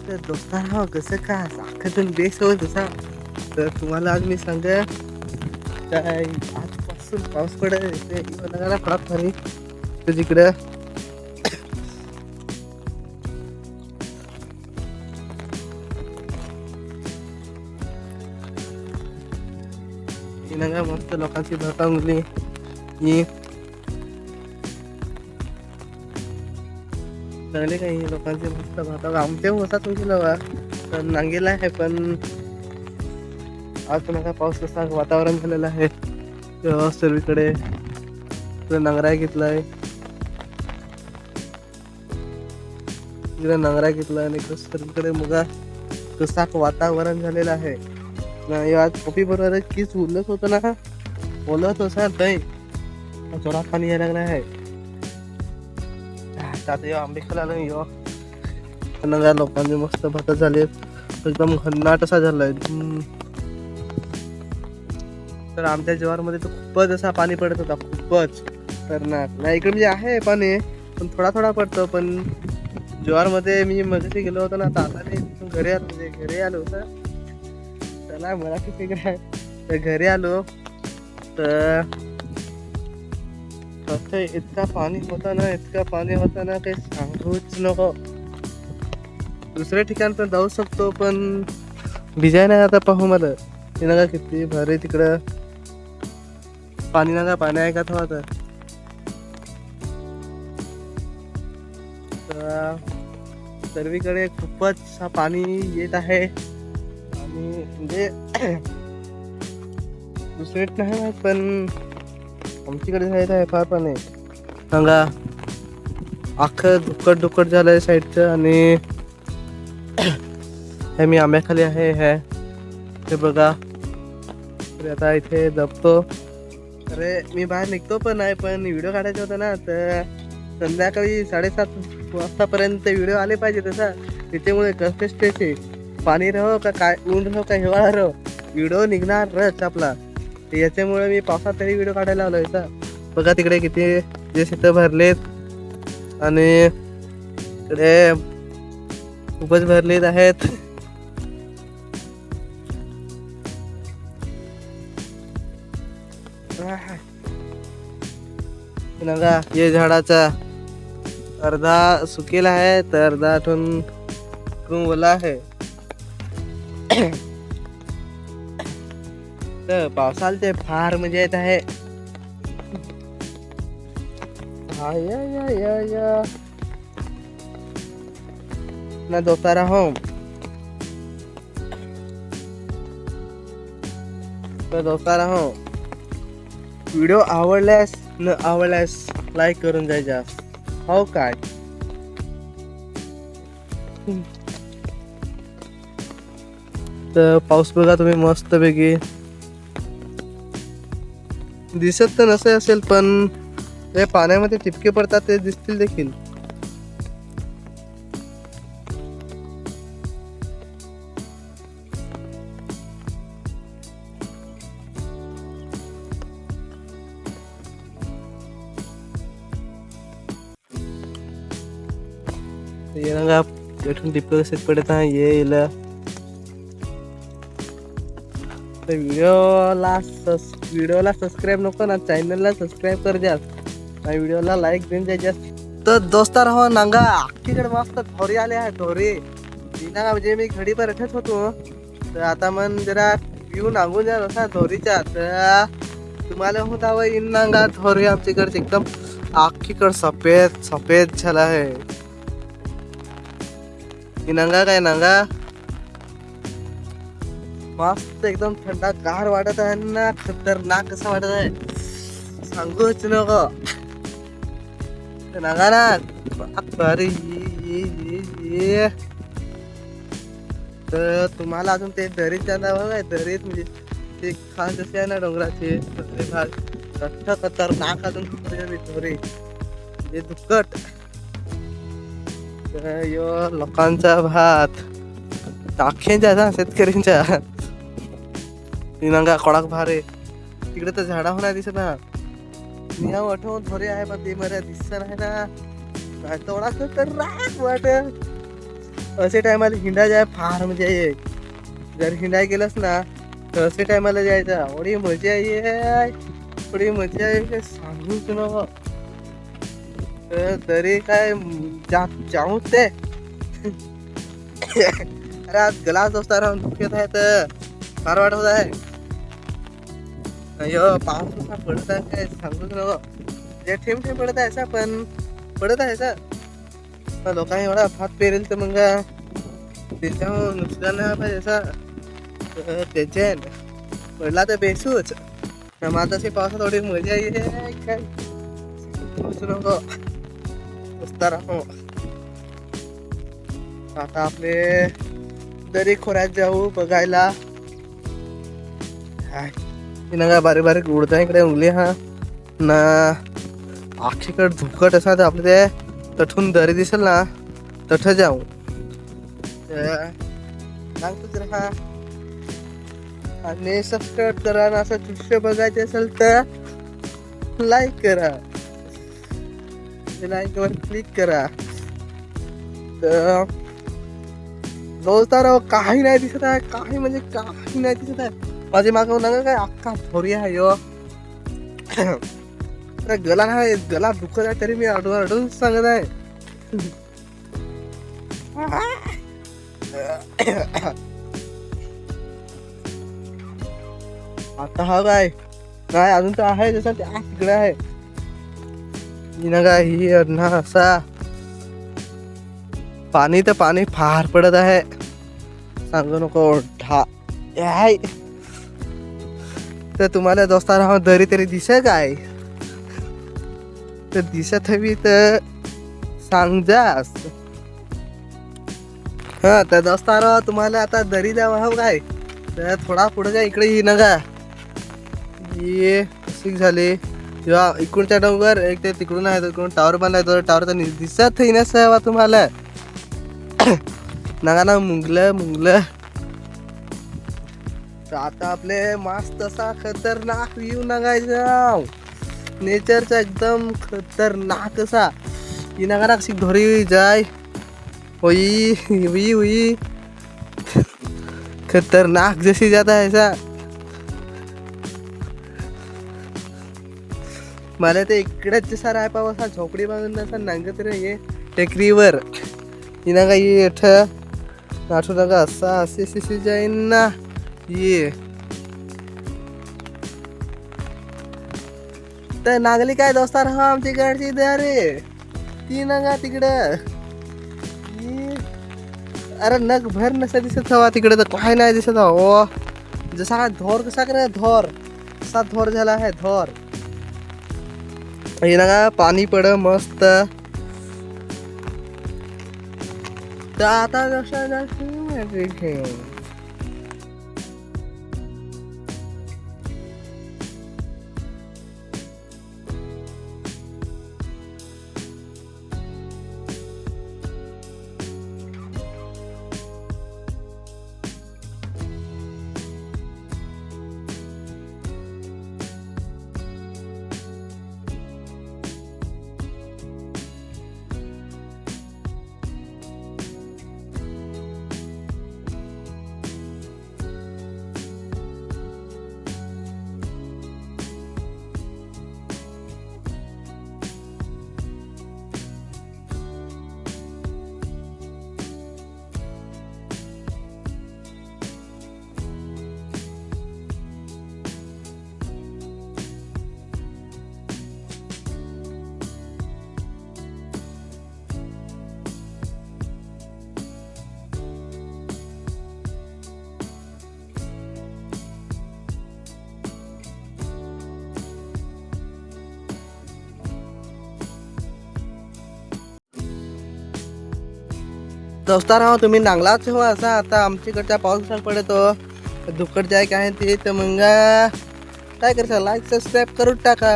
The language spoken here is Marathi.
तर दोस्तांनो कसं का अख्खातून बेस होत तसा. तर तुम्हाला आज मी सांगा काय आजपासून पाऊस पडत आहे फरक भारी तुझीकडं नका मस्त लोकांची भरपांगली ही चांगले काही लोकांचे मस्त भाता आमच्या होता तुमची लवा पण नांगेला आहे. पण आज नका पाऊस कसा वातावरण झालेलं आहे सर्वीकडे नांगराय घेतलाय इकडे नांगराय घेतला आणि सर्वीकडे मुगा कसा वातावरण झालेलं आहे. आज कॉफी बरोबर कीच उरलंच होतं ना बोलत असा नाही जोरात पाणी यायला लागलं आहे. आता आंबे खायला यो नगा लोकांचे मस्त भात झाले एकदम घन्नाट असा झालाय. तर आमच्या ज्वारमध्ये तर खूपच असा पाणी पडत होता खूपच खतरनाक. नाही इकडे म्हणजे आहे पाणी पण थोडा थोडा पडतो. पण ज्वारमध्ये मी मगाशी गेलो होतो ना आता घरी आलो म्हणजे घरी आलो होतं त्याला मराठी शिकणार तर घरी आलो तर इतका पाणी होता ना काही सांगूच नको. दुसऱ्या ठिकाण पण जाऊ शकतो पण भिजाय नाही आता पाहू मला ते नका किती भारी तिकडं पाणी नका पाणी आहे का थोडा तर सर्वीकडे खूपच पाणी येत आहे आणि म्हणजे दुसरे नाही माहित पण आमच्याकडे जायचं आहे फार पाणी सांगा अख्खं दुक्कट झालंय साईडचं. आणि हे मी आंब्याखाली आहे हे बघा आता इथे जपतो. अरे मी बाहेर निघतो पण नाही पण व्हिडिओ काढायचा होता ना तर संध्याकाळी 7:30 वाजतापर्यंत व्हिडिओ आले पाहिजे तसा त्याच्यामुळे कष्टाचे पाणी राहो का काय ऊन राहो का हिवाळा राहो व्हिडिओ निघणारच आपला. याच्यामुळे मी पावसात तरी व्हिडिओ काढायला आलो इथं. बघा तिकडे किती जे शेतं भरलेत आणि इकडे खूपच भरलेत आहेत. नका ये झाडाचा अर्धा सुकेला आहे तर अर्धा आठवून ओला आहे. तर पावसाला ते फार मजा येत आहे. ना दोस्तारा हो तर दोस्तारा हो व्हिडिओ आवडल्यास न आवडल्यास लाईक करून जायचा हो काय. तर पाऊस बघा तुम्ही मस्त पैकी दिसत तर नसे असेल पण ते पाण्यामध्ये टिपके पडतात ते दिसतील देखील. ये ना बैठून टिपके कसे पडत आहे येईल. व्हिडिओला सबस्क्राईब नको ना चॅनलला सबस्क्राईब कर द्या व्हिडिओला लाईक देऊन द्या. तर दोस्तार हो नांगा अख्खीकडे मस्त थोरी आले आहे थोरी ना म्हणजे मी घडी पर रठत होतो तर आता मन जरा व्ह्यू नांगून जा असा थोरीच्या तर तुम्हाला होत हवं इन नांगा थोरी आमच्याकडचे एकदम अख्खीकडे सफेद सफेद झाला आहे. नांगा काय नांगा मस्त एकदम थंडा गार वाटत आहे ना खतरनाक कसं वाटत आहे सांगूच नको. नांगा ना भारी तर तुम्हाला अजून ते दरीच्या नाव आहे दरीत म्हणजे ते खास असे आहे ना डोंगराचे भाग खतरनाक अजून थोडे म्हणजे दुक्कट. यो लोकांचा भात टाक्यांच्या ना शेतकऱ्यांच्या तिनांगा कडक भारे तिकडे तर झाडा होणार दिसत ना मी आठवून थोडे आहे पण ते मला दिसत नाही ना काय तेवढा तर राग वाटत असे टायमाला हिंडा जाय फार मजा ये. जर हिंडाय गेलंस ना तर असे टायमाला जायचं एवढी मजा ये, एवढी मजा आहे काय सांगूच नको. तरी काय जाऊ ते. अरे आज गलास दोस्ता राहून दुखत आहे तर फार वाटत आहे. अयो पाऊस कसा पडत आहे काय सांगूच नको. जे ठेम ठेम पडत आहे पण पडत आहे लोकांनी एवढा भात पेरेल तर मग त्याच्यावर नुकसान नाही पाहिजे त्याचे पडला तर बेसूच. माझा पावसात थोडी मजा आहे काय नको बसता राहो. आता आपले दरी खोऱ्यात जाऊ बघायला. काय बारीक बारीक उडता इकडे उंगली हा ना आखीकडे धुकट असा तर आपले ते तठून दरी दिसेल ना तठ जाऊ सांगतोच राहा. आणि सबस्क्राईब करा. आणि असं दृश्य बघायचे असेल तर लाईक करा. लाईक वर क्लिक करा. तर दोस्तारो काही नाही दिसत आहे. काही म्हणजे काही नाही दिसत आहे. माझे मागं ना काय अख्खा थोरी आहे यो. गला नाही गला दुखत आहे तरी मी अडवून सांगत आहे. आता हा काय काय अजून तर आहे जसं त्या तिकडे आहे काय ही अडना असा पाणी तर पाणी फार पडत आहे सांगू नको ढा. तर तुम्हाला दोस्ता राहा दरी तरी दिसत काय तर दिसत हवी तर सांगजास. हा तर दोस्ता राहा तुम्हाला आता दरी द्यावा हवं काय तर थोडा पुढे काय इकडे ये ना का ये कशी झाली किंवा इकडच्या डोंगर एक ते तिकडून आहे तिकडून टावर बांधलाय तो टावर तर दिसत आहे ना तुम्हाला नका ना मुंगलं. तर आता आपले मस्त असा खतरनाक व्ह्यू नगायचा नेचरचा एकदम खतरनाक असा ही नका ना कशी धोरी जाय होई हुई हुई खतरनाक जशी जाता है ऐसा. मला ते इकडेच जसा राय पाव असा झोपडी बांधून असा नांगत रे टेकडीवर ही ना का ये आठवू नका असा असे जाईन ना ये. तर नागली काय दोस्ता राहा आमच्या इकडची द्या रे ती ना का तिकडं. अरे नग भर नसा दिसत हवा तिकडे तर काय नाही दिसत हो. जसा काय धोर कसा करे धोर असा धोर झाला आहे धोर. ना का पाणी पड मस्त. तर आता जसा दोस्ता राहा तुम्ही नांगलाच हो असा आता आमच्याकडच्या पाऊस पडतो दुकट जाय काय ते तर मग काय करता लाईक सबस्क्राईब करून टाका.